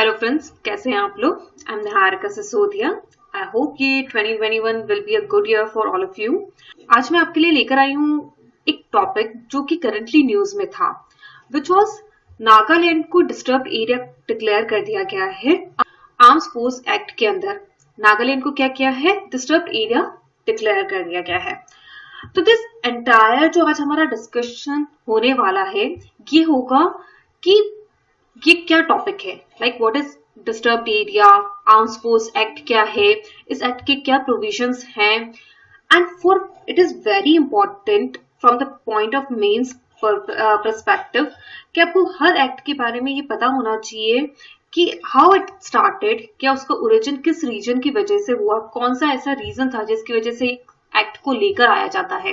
Hello friends, कैसे हैं आप लोग। I am Niharika Sisodia. I hope कि 2021 will be a good year for all of you. आज मैं आपके लिए लेकर आई हूँ एक टॉपिक जो कि करंटली न्यूज में था, विच वॉज नागालैंड को डिस्टर्ब एरिया डिक्लेयर कर दिया गया है आर्म्स फोर्स एक्ट के अंदर। नागालैंड को क्या किया है, डिस्टर्ब एरिया डिक्लेयर कर दिया गया है। तो दिस एंटायर जो आज हमारा डिस्कशन होने वाला है ये होगा कि ये क्या टॉपिक है, like what is disturbed area, arms force act क्या है, इस एक्ट के क्या प्रोविजंस हैं, and for it is very important from the point of mains perspective कि आपको हर एक्ट के बारे में ये पता होना चाहिए कि हाउ इट स्टार्टेड, क्या उसका ओरिजिन किस रीजन की वजह से हुआ, कौन सा ऐसा रीजन था जिसकी वजह से एक्ट को लेकर आया जाता है,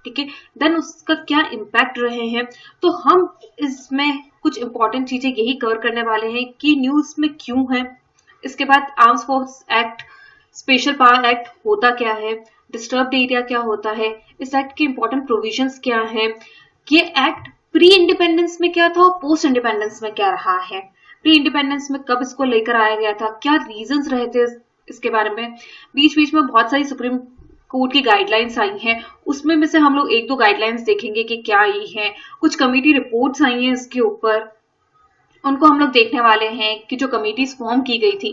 ठीक है, देन उसका क्या इम्पैक्ट रहे हैं। तो हम इसमें कुछ इंपॉर्टेंट चीजें यही कवर करने वाले हैं कि न्यूज में क्यों है, इसके बाद arms force act, special power act होता क्या है, डिस्टर्ब्ड एरिया क्या होता है, इस एक्ट के इंपॉर्टेंट प्रोविजंस क्या है, ये एक्ट प्री इंडिपेंडेंस में क्या था और पोस्ट इंडिपेंडेंस में क्या रहा है, प्री इंडिपेंडेंस में कब इसको लेकर आया गया था, क्या रीजंस रहे थे इसके बारे में। बीच बीच में बहुत सारी सुप्रीम कोर्ट की गाइडलाइंस आई हैं, उसमें में से हम लोग एक दो गाइडलाइंस देखेंगे कि क्या आई है, कुछ कमेटी रिपोर्ट्स आई हैं इसके ऊपर, उनको हम लोग देखने वाले हैं कि जो कमेटीज फॉर्म की गई थी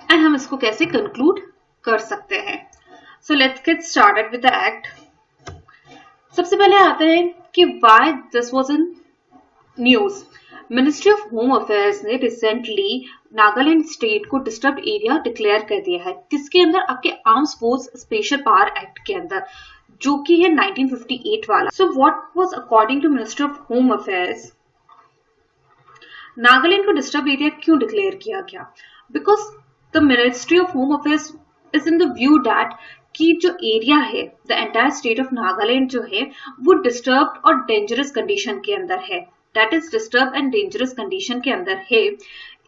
एंड हम इसको कैसे कंक्लूड कर सकते हैं। So let's get started with the act. सबसे पहले आते हैं कि why this was in news. Ministry of home affairs ने रिसेंटली नागालैंड स्टेट को डिस्टर्ब एरिया डिक्लेयर कर दिया है, किसके अंदर, आपके arms force special power act के अंदर, जो कि है 1958 वाला। So what was according to ministry of home affairs, Nagaland को डिस्टर्ब एरिया क्यों डिक्लेयर किया गया, because the ministry of home affairs is in the view that कि जो एरिया है, the entire state of Nagaland जो है वो डिस्टर्ब और डेंजरस कंडीशन के अंदर है, that is disturb and dangerous condition के अंदर है।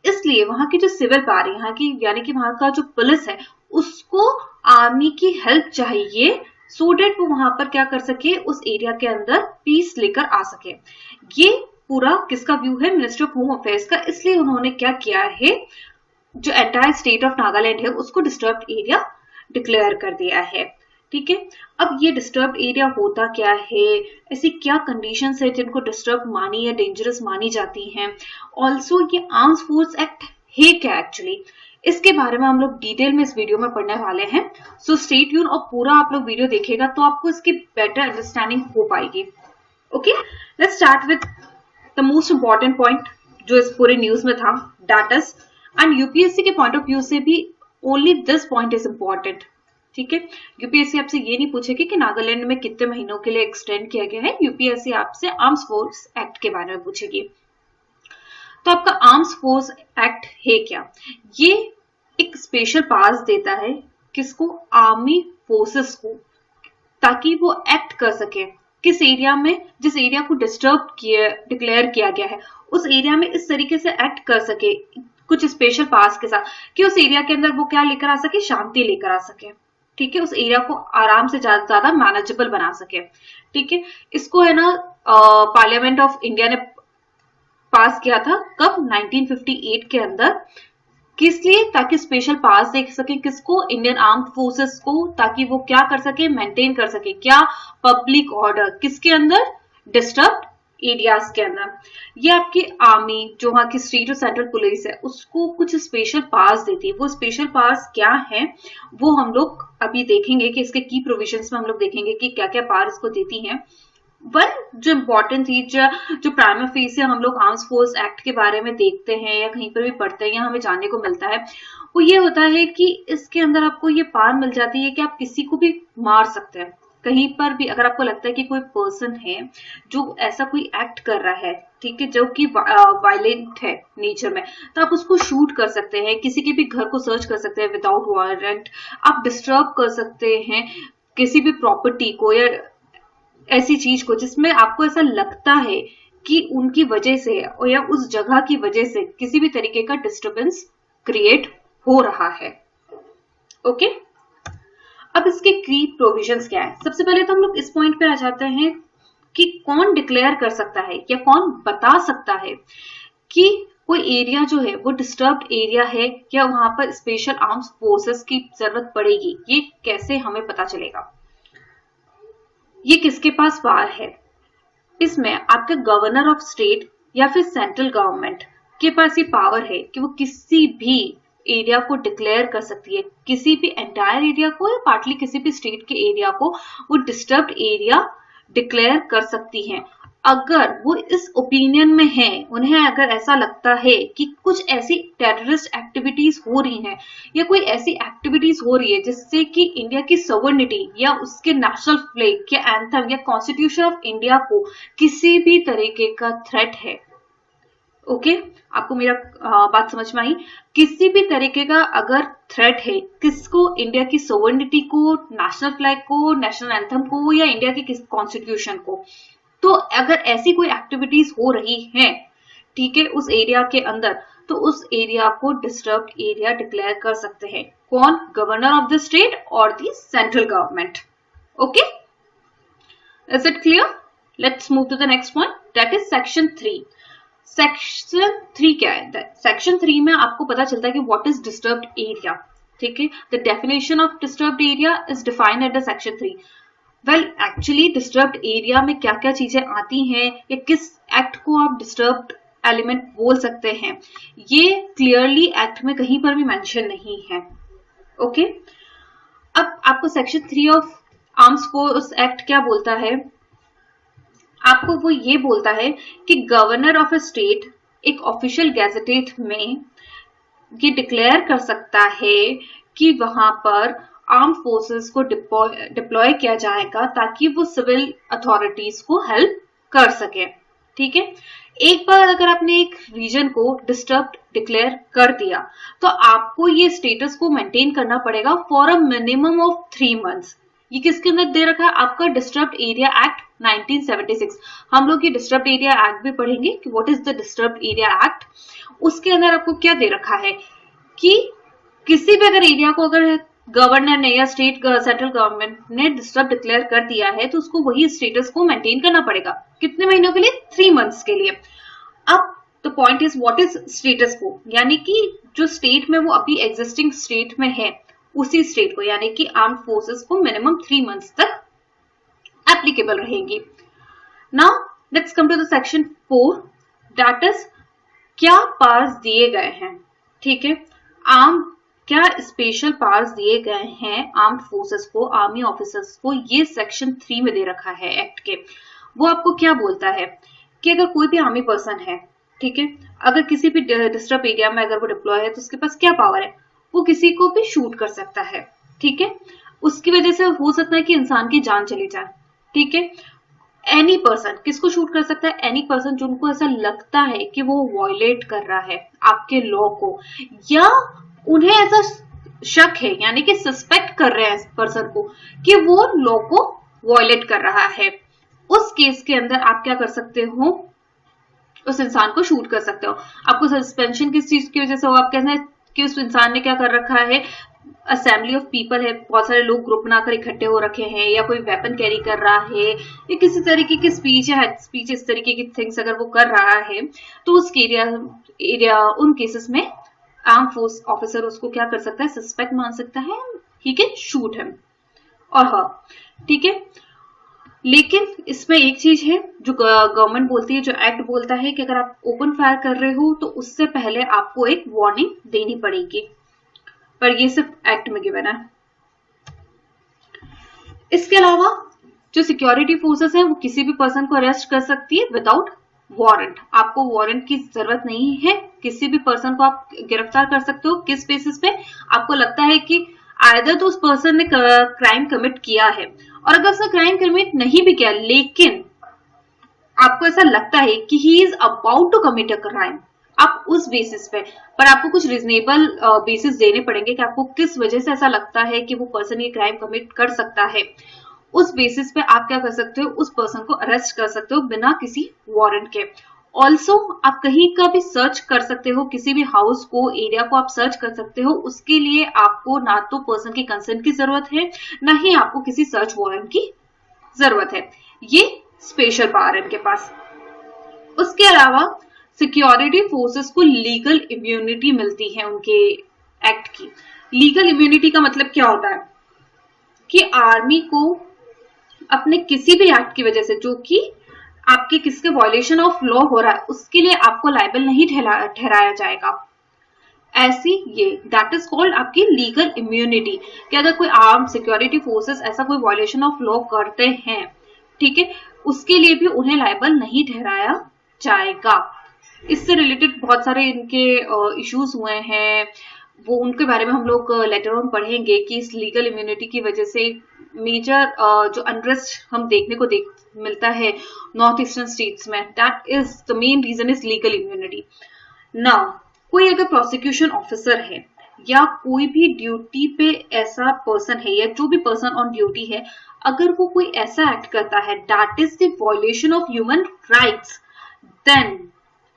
इसलिए वहां की जो सिविल पावर, यहाँ की यानी कि वहां का जो पुलिस है, उसको आर्मी की हेल्प चाहिए सो डेट वो वहां पर क्या कर सके, उस एरिया के अंदर पीस लेकर आ सके। ये पूरा किसका व्यू है, मिनिस्ट्री ऑफ होम अफेयर्स का। इसलिए उन्होंने क्या किया है, जो एंटायर स्टेट ऑफ नागालैंड है उसको डिस्टर्ब्ड एरिया डिक्लेयर कर दिया है, ठीक है। अब ये डिस्टर्ब एरिया होता क्या है, ऐसी क्या कंडीशंस है जिनको डिस्टर्ब मानी या डेंजरस मानी जाती हैं, ऑल्सो ये आर्म्स फोर्स एक्ट है क्या एक्चुअली, इसके बारे में हम लोग डिटेल में इस वीडियो में पढ़ने वाले हैं। सो स्टे ट्यून और पूरा आप लोग वीडियो देखिएगा तो आपको इसकी बेटर अंडरस्टैंडिंग हो पाएगी। Okay, let's start with the most important point जो इस पूरे न्यूज में था, दैट इज, एंड यूपीएससी के पॉइंट ऑफ व्यू से भी only this point is important, ठीक है। यूपीएससी आपसे ये नहीं पूछेगी कि नागालैंड में कितने महीनों के लिए एक्सटेंड किया गया है, यूपीएससी आपसे आर्म्स फोर्स एक्ट के बारे में पूछेगी। तो आपका आर्म्स फोर्स एक्ट है क्या, ये एक स्पेशल पावर्स देता है किसको, आर्मी फोर्सेस को, ताकि वो एक्ट कर सके किस एरिया में, जिस एरिया को डिस्टर्ब किया डिक्लेयर किया गया है उस एरिया में इस तरीके से एक्ट कर सके कुछ स्पेशल पावर्स के साथ कि उस एरिया के अंदर वो क्या लेकर आ सके, शांति लेकर आ सके, ठीक है, उस एरिया को आराम से ज्यादा मैनेजेबल बना सके, ठीक है। इसको है ना पार्लियामेंट ऑफ इंडिया ने पास किया था, कब, 1958 के अंदर, किस लिए, ताकि स्पेशल पावर्स दे सके किसको, इंडियन आर्म्ड फोर्सेस को, ताकि वो क्या कर सके, मेंटेन कर सके क्या, पब्लिक ऑर्डर, किसके अंदर, डिस्टर्ब्ड एरियाज के अंदर। ये आपकी आर्मी जो वहां की स्टेट और सेंट्रल पुलिस है उसको कुछ स्पेशल पावर्स देती है। वो स्पेशल पावर्स क्या है वो हम लोग अभी देखेंगे कि इसके की प्रोविजंस में हम लोग देखेंगे कि क्या क्या पावर इसको देती हैं। वन जो इम्पोर्टेंट थी, जो प्राइमरी फेस से हम लोग आर्म्स फोर्स एक्ट के बारे में देखते हैं या कहीं पर भी पढ़ते हैं या हमें जानने को मिलता है, वो ये होता है कि इसके अंदर आपको ये पावर मिल जाती है कि आप किसी को भी मार सकते हैं कहीं पर भी। अगर आपको लगता है कि कोई पर्सन है जो ऐसा कोई एक्ट कर रहा है, ठीक है, जो कि वायलेंट है नेचर में, तो आप उसको शूट कर सकते हैं, किसी के भी घर को सर्च कर सकते हैं विदाउट वारंट, आप डिस्टर्ब कर सकते हैं किसी भी प्रॉपर्टी को या ऐसी चीज को जिसमें आपको ऐसा लगता है कि उनकी वजह से या उस जगह की वजह से किसी भी तरीके का डिस्टर्बेंस क्रिएट हो रहा है। ओके, अब इसके की प्रोविजंस क्या है। सबसे पहले तो हम लोग इस पॉइंट पे आ जाते हैं कि कौन डिक्लेयर कर सकता है या कौन बता सकता है कि कोई एरिया जो है वो डिस्टर्ब्ड एरिया है या वहां पर स्पेशल आर्म्स फोर्सेस की जरूरत पड़ेगी, ये कैसे हमें पता चलेगा? ये किसके पास पावर है? इसमें आपके गवर्नर ऑफ स्टेट या फिर सेंट्रल गवर्नमेंट के पास ये पावर है कि वो किसी भी एरिया को डिक्लेयर कर सकती है, किसी भी एंटायर एरिया को या पार्टली किसी भी स्टेट के एरिया को वो डिस्टर्ब्ड एरिया डिक्लेयर कर सकती हैं। अगर वो इस ओपिनियन में है, उन्हें अगर ऐसा लगता है कि कुछ ऐसी टेररिस्ट एक्टिविटीज हो रही हैं या कोई ऐसी एक्टिविटीज हो रही है जिससे कि इंडिया की सॉवरेनिटी या उसके नेशनल फ्लैग या एंथम या कॉन्स्टिट्यूशन ऑफ इंडिया को किसी भी तरीके का थ्रेट है, ओके आपको मेरा बात समझ में आई? किसी भी तरीके का अगर थ्रेट है किसको, इंडिया की सोवर्निटी को, नेशनल फ्लैग को, नेशनल एंथम को या इंडिया के कॉन्स्टिट्यूशन को, तो अगर ऐसी कोई एक्टिविटीज हो रही हैं, ठीक है, उस एरिया के अंदर, तो उस एरिया को डिस्टर्ब्ड एरिया डिक्लेयर कर सकते हैं। कौन? गवर्नर ऑफ द स्टेट और the central government. Okay, is it clear? Let's move to the next point, that is section 3। Section 3 क्या है? सेक्शन 3 में आपको पता चलता है कि व्हाट इज डिस्टर्ब्ड एरिया, ठीक है। The definition of disturbed area is defined at the section 3। Well actually disturbed area में क्या क्या चीजें आती हैं या किस एक्ट को आप डिस्टर्ब्ड एलिमेंट बोल सकते हैं, ये क्लियरली एक्ट में कहीं पर भी मेंशन नहीं है। ओके, अब आपको section 3 of arms force act क्या बोलता है? आपको वो ये बोलता है कि गवर्नर ऑफ अ स्टेट एक ऑफिशियल गैजेटेड में ये डिक्लेयर कर सकता है कि वहां पर आर्म फोर्सेस को डिप्लॉय किया जाएगा ताकि वो सिविल अथॉरिटीज को हेल्प कर सके, ठीक है। एक बार अगर आपने एक रीजन को डिस्टर्ब डिक्लेयर कर दिया तो आपको ये स्टेटस को मेंटेन करना पड़ेगा for a minimum of 3 months. ये किसके अंदर दे रखा है? आपका डिस्टर्ब्ड एरिया एक्ट 1976। हम लोग ये डिस्टर्ब्ड एरिया एक्ट भी पढ़ेंगे कि what is the disturbed area act. उसके अंदर आपको क्या दे रखा है कि किसी भी अगर एरिया को अगर गवर्नर ने या स्टेट सेंट्रल गवर्नमेंट ने डिस्टर्ब डिक्लेयर कर दिया है तो उसको वही स्टेटस को मेंटेन करना पड़ेगा। कितने महीनों के लिए? 3 मंथ्स के लिए। अब the point is what is status को, यानी कि जो स्टेट में वो अभी एग्जिस्टिंग स्टेट में है उसी स्टेट को, यानी कि आर्म्ड फोर्सेस को मिनिमम 3 मंथ्स तक एप्लीकेबल रहेगी। Now let's come to the section 4, that is क्या पावर्स दिए गए हैं, ठीक है। क्या स्पेशल पावर्स दिए गए हैं आर्म्ड फोर्सेस को, आर्मी ऑफिसर्स को, ये सेक्शन 3 में दे रखा है एक्ट के। वो आपको क्या बोलता है कि अगर कोई भी आर्मी पर्सन है, ठीक है, अगर किसी भी डिस्टर्ब एरिया में अगर वो डिप्लॉय है तो उसके पास क्या पावर है? वो किसी को भी शूट कर सकता है, ठीक है। उसकी वजह से हो सकता है कि इंसान की जान चली जाए, ठीक है। एनी पर्सन किसको शूट कर सकता है? एनी पर्सन जिनको ऐसा लगता है कि वो वायलेट कर रहा है आपके लॉ को, या उन्हें ऐसा शक है यानी कि सस्पेक्ट कर रहे हैं इस पर्सन को कि वो लॉ को वायलेट कर रहा है। उस केस के अंदर आप क्या कर सकते हो? उस इंसान को शूट कर सकते हो। आपको सस्पेंशन किस चीज की वजह से हो? आप कहते हैं कि उस इंसान ने क्या कर रखा है, असेंबली ऑफ पीपल है, बहुत सारे लोग ग्रुप बनाकर इकट्ठे हो रखे हैं, या कोई वेपन कैरी कर रहा है, या किसी तरीके की स्पीच है, स्पीच इस तरीके की थिंग्स अगर वो कर रहा है तो उस एरिया उन केसेस में आर्म फोर्स ऑफिसर उसको क्या कर सकता है? सस्पेक्ट मान सकता है, ही कैन शूट हिम और हाँ, ठीक है। लेकिन इसमें एक चीज है जो गवर्नमेंट बोलती है, जो एक्ट बोलता है कि अगर आप ओपन फायर कर रहे हो तो उससे पहले आपको एक वार्निंग देनी पड़ेगी, पर ये सिर्फ एक्ट में गिवन है। इसके अलावा जो सिक्योरिटी फोर्सेस हैं वो किसी भी पर्सन को अरेस्ट कर सकती है विदाउट वारंट। आपको वारंट की जरूरत नहीं है, किसी भी पर्सन को आप गिरफ्तार कर सकते हो। किस बेसिस पे? आपको लगता है कि आइदर तो उस पर्सन ने क्राइम कमिट किया है, और अगर उसने क्राइम कमिट नहीं भी किया लेकिन आपको ऐसा लगता है कि he is about to commit a crime, आप उस बेसिस पे, पर आपको कुछ रीजनेबल बेसिस देने पड़ेंगे कि आपको किस वजह से ऐसा लगता है कि वो पर्सन ये क्राइम कमिट कर सकता है। उस बेसिस पे आप क्या कर सकते हो? उस पर्सन को अरेस्ट कर सकते हो बिना किसी वारंट के। ऑल्सो आप कहीं का भी सर्च कर सकते हो, किसी भी हाउस को, एरिया को आप सर्च कर सकते हो। उसके लिए आपको ना तो पर्सन की कंसेंट की जरूरत है, ना ही आपको किसी सर्च वारंट की जरूरत है। ये स्पेशल पावर है इनके पास। उसके अलावा सिक्योरिटी फोर्सेस को लीगल इम्यूनिटी मिलती है उनके एक्ट की। लीगल इम्यूनिटी का मतलब क्या होता है कि आर्मी को अपने किसी भी एक्ट की वजह से जो कि आपके किसके वॉयलेशन ऑफ लॉ हो रहा है उसके लिए आपको लायबल नहीं ठहराया जाएगा। ऐसी ये दैट इज कॉल्ड आपकी लीगल इम्यूनिटी कि अगर कोई आर्म सिक्योरिटी फोर्सेस ऐसा कोई वॉयलेशन ऑफ लॉ करते हैं, ठीक है, उसके लिए भी उन्हें लायबल नहीं ठहराया जाएगा। इससे रिलेटेड बहुत सारे इनके इश्यूज हुए हैं, वो उनके बारे में हम लोग लेटर ऑन पढ़ेंगे कि इस लीगल इम्यूनिटी की वजह से मेजर जो अनरेस्ट हम देखने को मिलता है नॉर्थ ईस्टर्न स्टेट्स में, that is the main region is legal immunity. Now कोई अगर प्रोसिक्यूशन ऑफिसर है या कोई भी ड्यूटी पे ऐसा पर्सन है या जो भी पर्सन ऑन ड्यूटी है, अगर वो कोई ऐसा एक्ट करता है that is the violation of human rights, then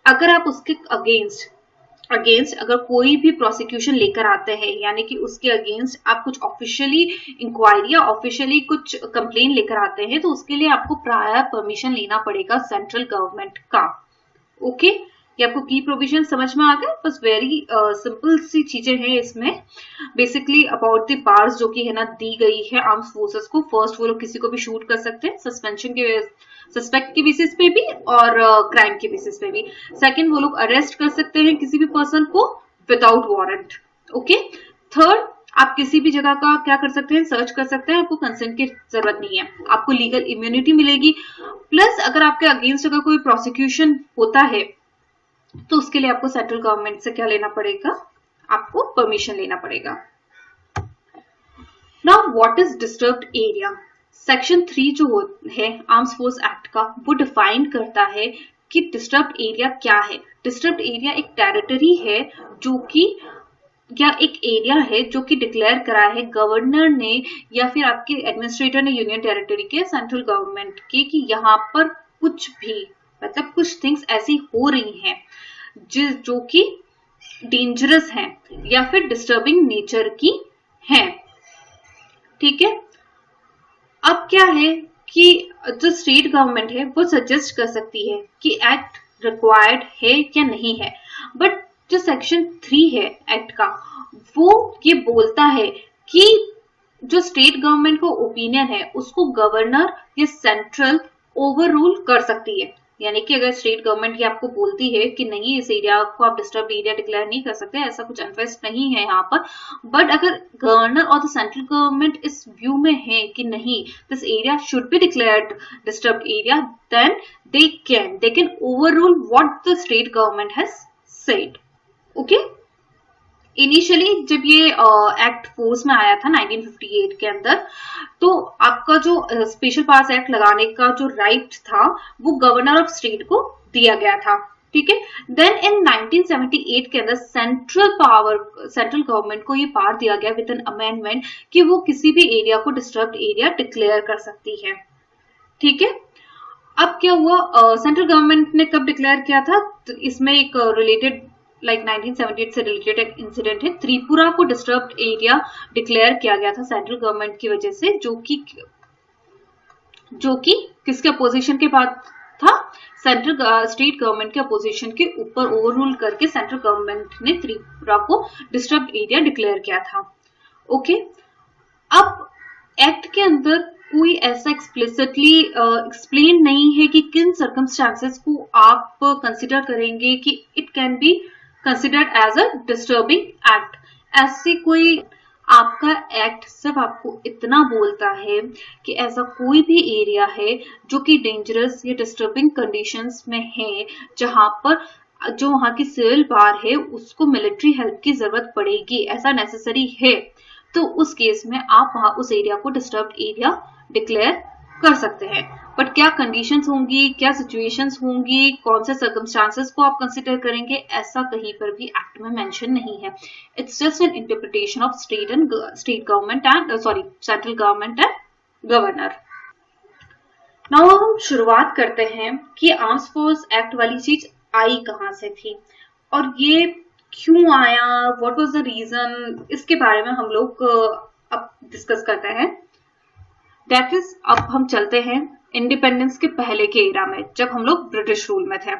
अगर आप उसके अगेंस्ट अगर कोई भी प्रोसिक्यूशन लेकर आते हैं, यानी कि उसके अगेंस्ट आप कुछ ऑफिशियली इंक्वायरी या ऑफिशियली कुछ कंप्लेन लेकर आते हैं, तो उसके लिए आपको प्रायर परमिशन लेना पड़ेगा सेंट्रल गवर्नमेंट का। ओके, ये आपको की प्रोविजन समझ में आ गया। बस वेरी सिंपल सी चीजें हैं इसमें, बेसिकली अबाउट द पावर्स जो कि है ना दी गई है आर्म फोर्सेस को। फर्स्ट वो लोग किसी को भी शूट कर सकते हैं सस्पेंशन के सस्पेक्ट के बेसिस पे भी और क्राइम के बेसिस पे भी। सेकंड, वो लोग अरेस्ट कर सकते हैं किसी भी पर्सन को विदाउट वारंट। ओके, थर्ड, आप किसी भी जगह का क्या कर सकते हैं, सर्च कर सकते हैं, आपको कंसेंट की जरूरत नहीं है, आपको लीगल इम्यूनिटी मिलेगी। प्लस अगर आपके अगेंस्ट अगर कोई प्रोसिक्यूशन होता है तो उसके लिए आपको सेंट्रल गवर्नमेंट से क्या लेना पड़ेगा, आपको परमिशन लेना पड़ेगा। Now what is disturbed area? Section 3 जो है आर्म्स फोर्स एक्ट का, वो डिफाइन करता है कि डिस्टर्ब्ड एरिया क्या है। डिस्टर्ब्ड एरिया एक टेरिटरी है जो कि या एक एरिया है जो कि डिक्लेयर करा है गवर्नर ने या फिर आपके एडमिनिस्ट्रेटर ने यूनियन टेरिटरी के, सेंट्रल गवर्नमेंट के, कि यहाँ पर कुछ भी मतलब कुछ थिंग्स ऐसी हो रही हैं जो कि डेंजरस हैं या फिर डिस्टर्बिंग नेचर की हैं। ठीक है, अब क्या है कि जो स्टेट गवर्नमेंट है वो सजेस्ट कर सकती है कि एक्ट रिक्वायर्ड है या नहीं है, बट जो सेक्शन 3 है एक्ट का वो ये बोलता है कि जो स्टेट गवर्नमेंट को ओपिनियन है उसको गवर्नर या सेंट्रल ओवर रूल कर सकती है। यानी कि अगर स्टेट गवर्नमेंट ये आपको बोलती है कि नहीं इस एरिया को आप डिस्टर्ब एरिया डिक्लेयर नहीं कर सकते, ऐसा कुछ अनफेस्ट नहीं है यहाँ पर, बट अगर गवर्नर और द सेंट्रल गवर्नमेंट इस व्यू में है कि नहीं this area should be declared disturb area, then they can overrule what the state government has said. Okay, initially जब ये एक्ट फोर्स में आया था 1958 के अंदर, तो आपका जो स्पेशल पावर्स एक्ट लगाने का जो राइट था वो गवर्नर ऑफ स्टेट को दिया गया था। ठीक है, देन इन 1978 के अंदर सेंट्रल गवर्नमेंट को ये पावर दिया गया विद एन अमेंडमेंट कि वो किसी भी एरिया को डिस्टर्ब्ड एरिया डिक्लेयर कर सकती है। ठीक है, अब क्या हुआ, सेंट्रल गवर्नमेंट ने कब डिक्लेयर किया था, तो इसमें एक रिलेटेड 1978 से रिलेटेड एक इंसिडेंट है। त्रिपुरा को डिस्टर्ब्ड एरिया डिक्लेयर किया गया था सेंट्रल गवर्नमेंट की वजह से, जो कि किसके अपोजिशन के बाद था, स्टेट गवर्नमेंट के अपोजिशन के ऊपर ओवररूल करके सेंट्रल गवर्नमेंट ने त्रिपुरा को डिस्टर्ब्ड एरिया डिक्लेयर किया था। ओके, अब एक्ट के अंदर कोई ऐसा एक्सप्लिसिटली एक्सप्लेन नहीं है कि किन सर्कमस्टांसेस को आप कंसिडर करेंगे कि it can be considered as a disturbing act. ऐसे कोई आपका एक्ट सिर्फ आपको इतना बोलता है कि ऐसा कोई भी एरिया है जो कि डेंजरस या डिस्टर्बिंग कंडीशंस में है, जहां पर जो वहां की सिविल पावर है उसको मिलिट्री हेल्प की जरूरत पड़ेगी, ऐसा नेसेसरी है, तो उस केस में आप वहां उस एरिया को डिस्टर्ब्ड एरिया डिक्लेयर कर सकते हैं। बट क्या कंडीशंस होंगी, क्या सिचुएशंस होंगी, कौन से सर्कमस्टांसेस को आप कंसिडर करेंगे, ऐसा कहीं पर भी एक्ट में मेंशन नहीं है। It's just an interpretation of state government and central government and governor. Now हम शुरुआत करते हैं कि आर्म्स फोर्स एक्ट वाली चीज आई कहां से थी और ये क्यों आया, व्हाट वाज द रीजन, इसके बारे में हम लोग अब डिस्कस करते हैं। दैट इज, अब हम चलते हैं इंडिपेंडेंस के पहले के एरा में, जब हम लोग ब्रिटिश रूल में थे।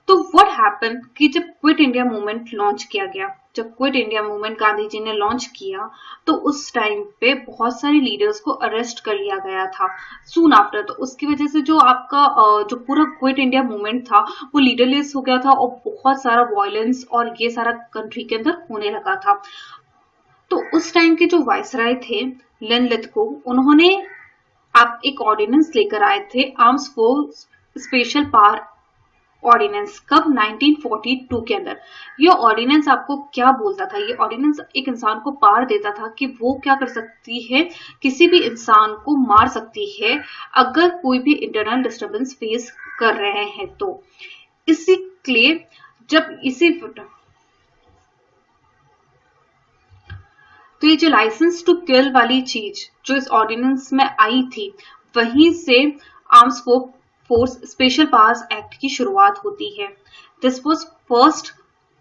तो व्हाट हैपन कि जब क्विट इंडिया मूवमेंट लॉन्च किया गया, जब quit India movement Gandhi ji ने लॉन्च किया, तो उस टाइम पे बहुत सारे लीडर्स को अरेस्ट कर लिया गया था सून आफ्टर। तो उसकी वजह से जो आपका जो पूरा क्विट इंडिया मूवमेंट था वो लीडरलेस हो गया था और बहुत सारा वायलेंस और ये सारा कंट्री के अंदर होने लगा था। तो उस टाइम के जो वायसराय थे लेन लिथगो, उन्होंने आप एक ऑर्डिनेंस लेकर आए थे, arms force special power ordinance. कब? 1942 के अंदर। ये ऑर्डिनेंस आपको क्या बोलता था? ये ऑर्डिनेंस एक इंसान को पावर देता था कि वो क्या कर सकती है, किसी भी इंसान को मार सकती है अगर कोई भी इंटरनल डिस्टर्बेंस फेस कर रहे हैं। तो इसी लिए जब इसी तो ये जो लाइसेंस टू किल वाली चीज जो इस ऑर्डिनेंस में आई थी, वहीं से arms force special powers act की शुरुआत होती है। This was first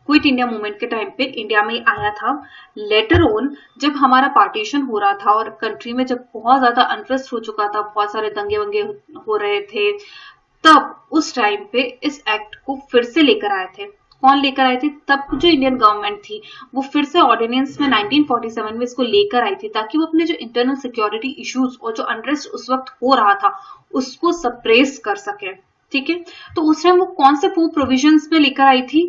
quit India movement के टाइम पे इंडिया में आया था। लेटर ऑन जब हमारा पार्टीशन हो रहा था और कंट्री में जब बहुत ज्यादा अनरेस्ट हो चुका था, बहुत सारे दंगे वंगे हो रहे थे, तब उस टाइम पे इस एक्ट को फिर से लेकर आए थे। कौन लेकर आए थे? तब जो इंडियन गवर्नमेंट थी वो फिर से ऑर्डिनेंस में 1947 में इसको लेकर आई थी, ताकि वो अपने जो इंटरनल सिक्योरिटी इश्यूज और जो अनरेस्ट उस वक्त हो रहा था उसको सप्रेस कर सके। ठीक है, तो उस टाइम वो कौन से 4 प्रोविजंस में लेकर आई थी?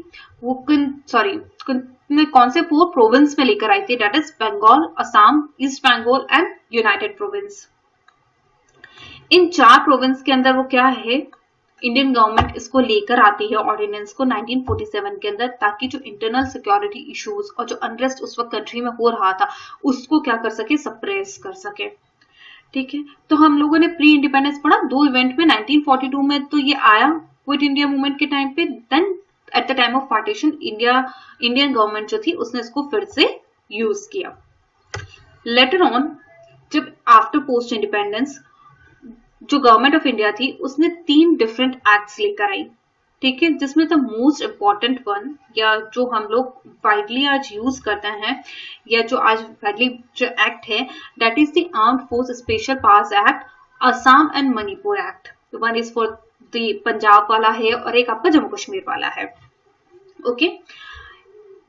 वो कौन से 4 प्रोविंस में लेकर आई थी? That is Bengal, Assam, east Bengal and United province. इन 4 प्रोविंस के अंदर वो क्या है, इंडियन गवर्नमेंट इसको लेकर आती है ऑर्डिनेंस को 1947 के अंदर, ताकि जो इंटरनल सिक्योरिटी इश्यूज और जो अनरेस्ट उस वक्त कंट्री में हो रहा था उसको क्या कर सके, सप्रेस कर सके। ठीक है, तो हम लोगों ने प्री इंडिपेंडेंस पढ़ा 2 इवेंट में। 1942 में तो ये आया क्विट इंडिया मूवमेंट के टाइम पे, then at the time of partition Indian government जो थी उसने इसको फिर से यूज किया। लेटर ऑन जब आफ्टर पोस्ट इंडिपेंडेंस जो गवर्नमेंट ऑफ इंडिया थी उसने 3 डिफरेंट एक्ट्स लेकर आई। ठीक है, जिसमें द मोस्ट इम्पॉर्टेंट वन, या जो हम लोग वाइडली आज यूज करते हैं, या जो आज वाइडली जो एक्ट है, that is the armed force special powers act, Assam and Manipur act. One is for the Punjab वाला है और एक आपका जम्मू कश्मीर वाला है। ओके,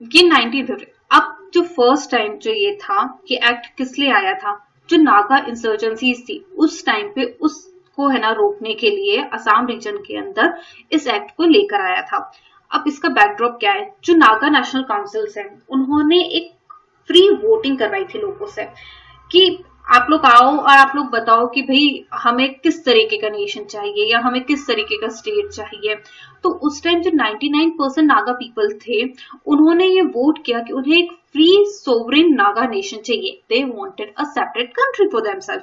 ये 1950। अब जो फर्स्ट टाइम जो ये था कि एक्ट किस लिए आया था, जो नागा इंसर्जेंसीज थी उस टाइम पे उसको है ना रोकने के लिए असम रीजन के अंदर इस एक्ट को लेकर आया था। अब इसका बैकड्रॉप क्या है? जो नागा नेशनल काउंसिल्स है उन्होंने एक फ्री वोटिंग करवाई थी लोगों से कि आप लोग आओ और आप लोग बताओ कि भाई हमें किस तरीके का नेशन चाहिए या हमें किस तरीके का स्टेट चाहिए। तो उस टाइम जो 99% नागा पीपल थे उन्होंने ये वोट किया कि उन्हें एक फ्री सोवरेन नागा नेशन चाहिए। They wanted a separate country for themself.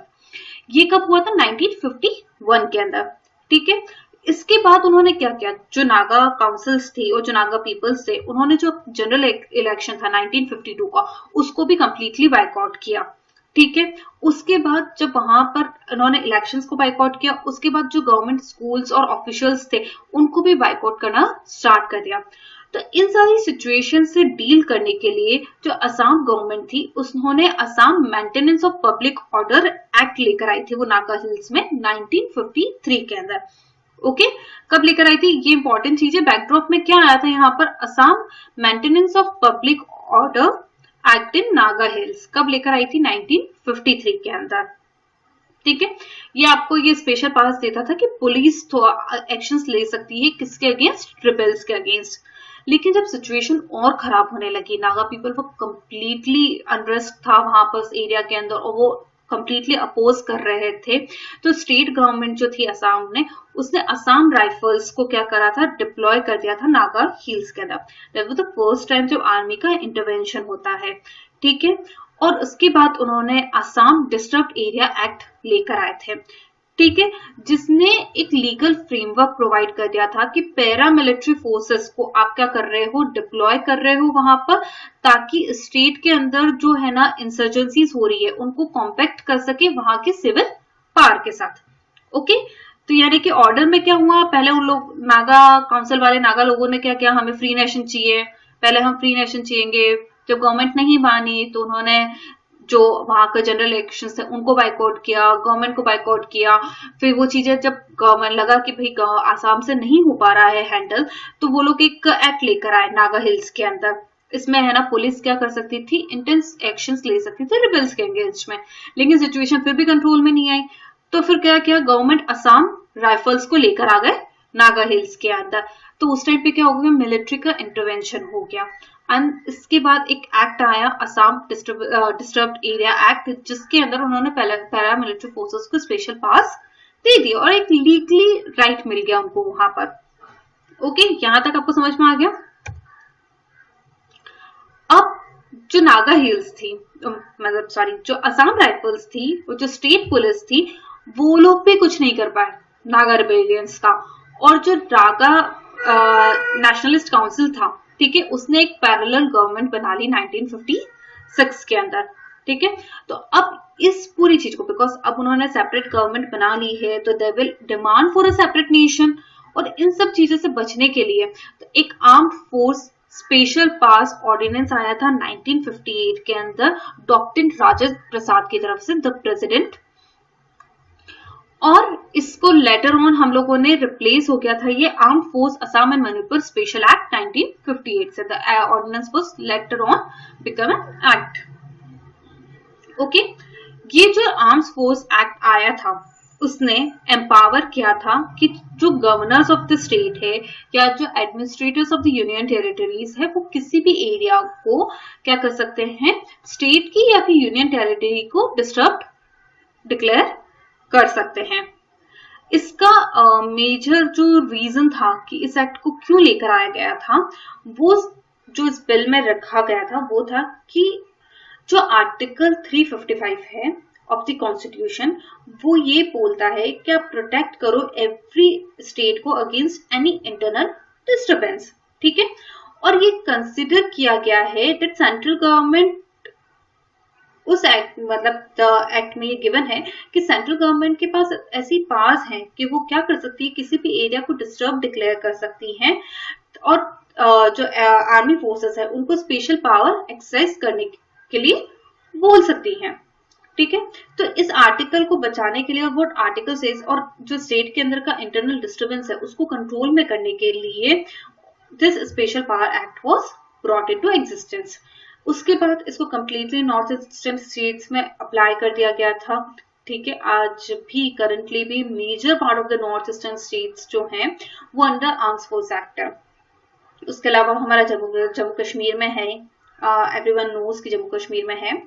ये कब हुआ था? 1951 के अंदर। ठीक है, इसके बाद उन्होंने क्या किया, जो नागा काउंसिल्स थी और जो नागा पीपल्स थे उन्होंने जो जनरल इलेक्शन था 1952 का उसको भी कंप्लीटली बायकॉट किया। ठीक है, उसके बाद जब वहां पर उन्होंने इलेक्शंस को बायकॉट किया, उसके बाद जो गवर्नमेंट स्कूल्स और ऑफिशियल्स थे उनको भी बायकॉट करना स्टार्ट कर दिया। तो इन सारी सिचुएशन से डील करने के लिए जो असम गवर्नमेंट थी उन्होंने Assam maintenance of public order act लेकर आई थी वो नागा हिल्स में 1953 के अंदर। ओके, कब लेकर आई थी? ये इंपॉर्टेंट चीज है। बैकड्रॉप में क्या आया था यहाँ पर? Assam maintenance of public order act in Naga hills. कब लेकर आई थी? 1953 के अंदर। ठीक है, ये आपको ये स्पेशल पास देता था कि पुलिस एक्शंस ले सकती है किसके अगेंस्ट? रिबेल्स के अगेंस्ट। लेकिन जब सिचुएशन और खराब होने लगी, नागा पीपल वो कंप्लीटली अनरेस्ट था वहां पर एरिया के अंदर और वो कंप्लीटली अपोज कर रहे थे, तो स्टेट गवर्नमेंट जो थी असम ने, उसने असम राइफल्स को क्या करा था? डिप्लॉय कर दिया था नागा हिल्स के अंदर। That was the first time जब आर्मी का इंटरवेंशन होता है। ठीक है, और उसके बाद उन्होंने असम डिस्टर्ब्ड एरिया एक्ट लेकर आए थे। ठीक है, जिसने एक लीगल फ्रेमवर्क प्रोवाइड कर दिया था कि पैरामिलिट्री फोर्सेस को आप क्या कर रहे हो? डिप्लॉय कर रहे हो वहां पर, ताकि स्टेट के अंदर जो है ना इंसर्जेंसीज हो रही है उनको कॉम्पैक्ट कर सके वहां के सिविल पावर के साथ। ओके, तो यानी कि ऑर्डर में क्या हुआ? पहले उन लोग नागा काउंसिल वाले नागा लोगों ने क्या किया? हमें फ्री नेशन चाहिए, पहले हम फ्री नेशन चाहिए। जब गवर्नमेंट नहीं मानी तो उन्होंने जो वहां का जनरल इलेक्शंस थे उनको बाइकआउट किया, गवर्नमेंट को बाइकआउट किया। फिर वो चीजें जब गवर्नमेंट लगा कि भाई आसाम से नहीं हो पा रहा है हैंडल, तो वो लोग एक एक्ट लेकर आए नागा हिल्स के अंदर। इसमें है ना पुलिस क्या कर सकती थी, इंटेंस एक्शंस ले सकती थी रिबेल्स के अगेंस्ट में, लेकिन सिचुएशन फिर भी कंट्रोल में नहीं आई। तो फिर क्या किया गवर्नमेंट, असम राइफल्स को लेकर आ गए नागा हिल्स के अंदर। तो उस टाइम पे क्या हो गया, मिलिट्री का इंटरवेंशन हो गया। एंड इसके बाद एक एक्ट आया, असम डिस्टर्ब्ड एरिया एक्ट, जिसके अंदर उन्होंने पैरामिलिट्री फोर्सेस को स्पेशल पास दे दिया और एक लीगली राइट मिल गया उनको वहां पर। ओके, यहां तक आपको समझ में आ गया। अब जो नागा हिल्स थी, मतलब सॉरी, जो असम राइफल्स थी, वो जो स्टेट पुलिस थी, वो लोग भी कुछ नहीं कर पाए नागा रिबेलियंस का। और जो नागा नेशनलिस्ट काउंसिल था, ठीक है, उसने एक पैरेलल गवर्नमेंट बना ली 1956 के अंदर। ठीक है, तो अब इस पूरी चीज को, बिकॉज अब उन्होंने सेपरेट गवर्नमेंट बना ली है, तो they will demand for a separate nation. और इन सब चीजों से बचने के लिए तो एक आर्म्ड फोर्स स्पेशल पास ऑर्डिनेंस आया था 1958 के अंदर, डॉक्टर राजेंद्र प्रसाद की तरफ से, द प्रेसिडेंट। और इसको लेटर ऑन हम लोगों ने रिप्लेस हो गया था ये arm force Assam and Manipur special act 1958 से। The ordinance was later on become an act. Okay, ये जो आर्म्स फोर्स एक्ट आया था, उसने एम्पावर किया था कि जो गवर्नर्स ऑफ द स्टेट है या जो administrators of the union territories है, वो किसी भी एरिया को क्या कर सकते हैं, स्टेट की या फिर यूनियन टेरिटरी को डिस्टर्ब डिक्लेयर कर सकते हैं। इसका मेजर जो रीजन था कि इस एक्ट को क्यों लेकर आया गया था, वो जो इस बिल में रखा गया था वो था कि जो आर्टिकल 355 है ऑफ द कॉन्स्टिट्यूशन, वो ये बोलता है कि आप प्रोटेक्ट करो एवरी स्टेट को अगेंस्ट एनी इंटरनल डिस्टर्बेंस। ठीक है, और ये कंसिडर किया गया है दैट सेंट्रल गवर्नमेंट उस एक्ट, मतलब द एक्ट में ये गिवन है कि सेंट्रल गवर्नमेंट के पास ऐसी पावर्स हैं कि वो क्या कर सकती है, किसी भी एरिया को डिस्टर्ब डिक्लेयर कर सकती हैं, और जो आर्मी फोर्सेस है उनको स्पेशल पावर एक्सरसाइज करने के लिए बोल सकती हैं। ठीक है, तो इस आर्टिकल को बचाने के लिए, और वो आर्टिकल से, और जो स्टेट के अंदर का इंटरनल डिस्टर्बेंस है उसको कंट्रोल में करने के लिए this special power act was brought into existence. उसके बाद इसको कंप्लीटली नॉर्थ ईस्टर्न स्टेट्स में अप्लाई कर दिया गया था। ठीक है, आज भी करंटली भी major part of the north eastern states जो हैं वो अंडर आर्म्स फोर्स एक्ट है। उसके अलावा हमारा जम्मू कश्मीर में है, एवरीवन नोज कि जम्मू कश्मीर में है।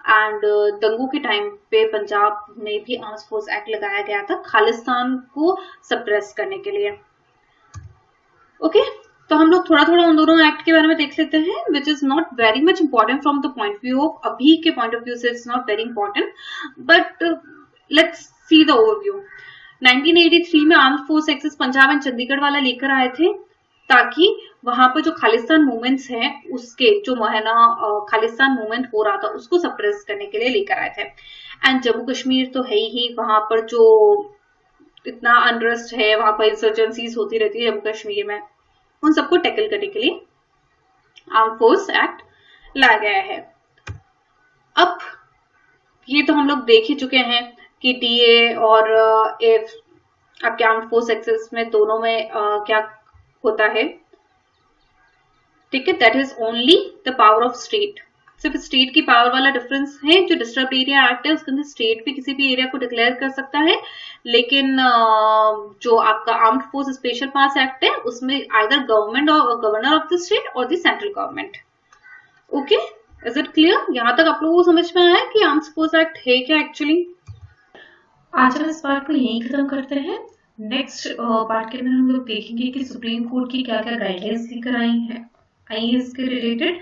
एंड दंगों के टाइम पे पंजाब में भी आर्म्स फोर्स एक्ट लगाया गया था खालिस्तान को सप्रेस करने के लिए। ओके, तो हम लोग थोड़ा थोड़ा उन दोनों एक्ट के बारे में देख लेते हैं, which is not very much important from the point view of, अभी के पॉइंट ऑफ व्यू से it's not very important, but let's see the overview. 1983 में armed force access Punjab and Chandigarh वाला लेकर आए थे, ताकि वहां पर जो खालिस्तान मूवमेंट्स हैं उसके जो है ना खालिस्तान मूवमेंट हो रहा था उसको सप्रेस करने के लिए लेकर आए थे। एंड जम्मू कश्मीर तो है ही, वहां पर जो इतना अनरेस्ट है, वहां पर इंसर्जेंसीज होती रहती है जम्मू कश्मीर में, उन सबको टैकल करने के लिए आर्म फोर्स एक्ट लाया गया है। अब ये तो हम लोग देख ही चुके हैं कि डीए और एफ आपके आर्म फोर्स एक्सेस में दोनों में क्या होता है। ठीक है, that is only the power of state. सिर्फ स्टेट की पावर वाला डिफरेंस है। जो डिस्टर्ब एरिया एक्ट है उसके अंदर स्टेट भी किसी भी एरिया को डिक्लेयर कर सकता है, लेकिन जो आपका आर्म्ड फोर्स स्पेशल पास एक्ट है उसमें आइदर गवर्नमेंट और गवर्नर ऑफ द स्टेट और the central government. Okay, is it clear? यहां तक आप लोगों को समझ में आया कि आर्म्ड फोर्स एक्ट है क्या एक्चुअली? आज हम इस पार्ट को यहीं खत्म करते हैं। नेक्स्ट पार्ट के अंदर हम लोग देखेंगे कि सुप्रीम कोर्ट की क्या क्या गाइडलाइंस लेकर आई है इसके रिलेटेड,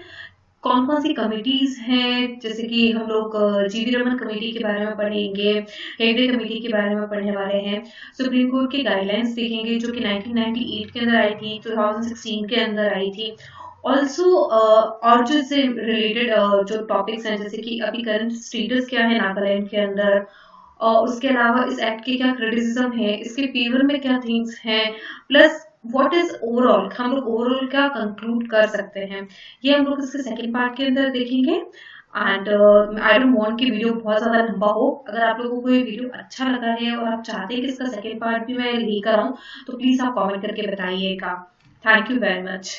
कौन कौन सी कमिटीज हैं, जैसे कि हम लोग जीवी रमन कमेटी के बारे में पढ़ेंगे, हेगड़े कमेटी के बारे में पढ़ने वाले हैं। सुप्रीम कोर्ट की गाइडलाइंस देखेंगे जो कि 1998 के अंदर आई थी, 2016 के अंदर आई थी। ऑल्सो और जो इससे रिलेटेड जो टॉपिक्स हैं, जैसे कि अभी करंट स्टेटस क्या है नागालैंड के अंदर, और उसके अलावा इस एक्ट के क्या क्रिटिसिज्म है, इसके फेवर में क्या थिंग्स हैं, प्लस व्हाट इज ओवरऑल, हम लोग ओवरऑल क्या कंक्लूड कर सकते हैं, ये हम लोग इसके सेकंड पार्ट के अंदर देखेंगे। एंड आई डोंट वांट कि वीडियो बहुत ज़्यादा लंबा हो। अगर आप लोगों को ये वीडियो अच्छा लगा है और आप चाहते हैं कि इसका सेकेंड पार्ट भी मैं लेकर आऊँ, तो प्लीज़ आप कमेंट करके बताइएगा। Thank you very much.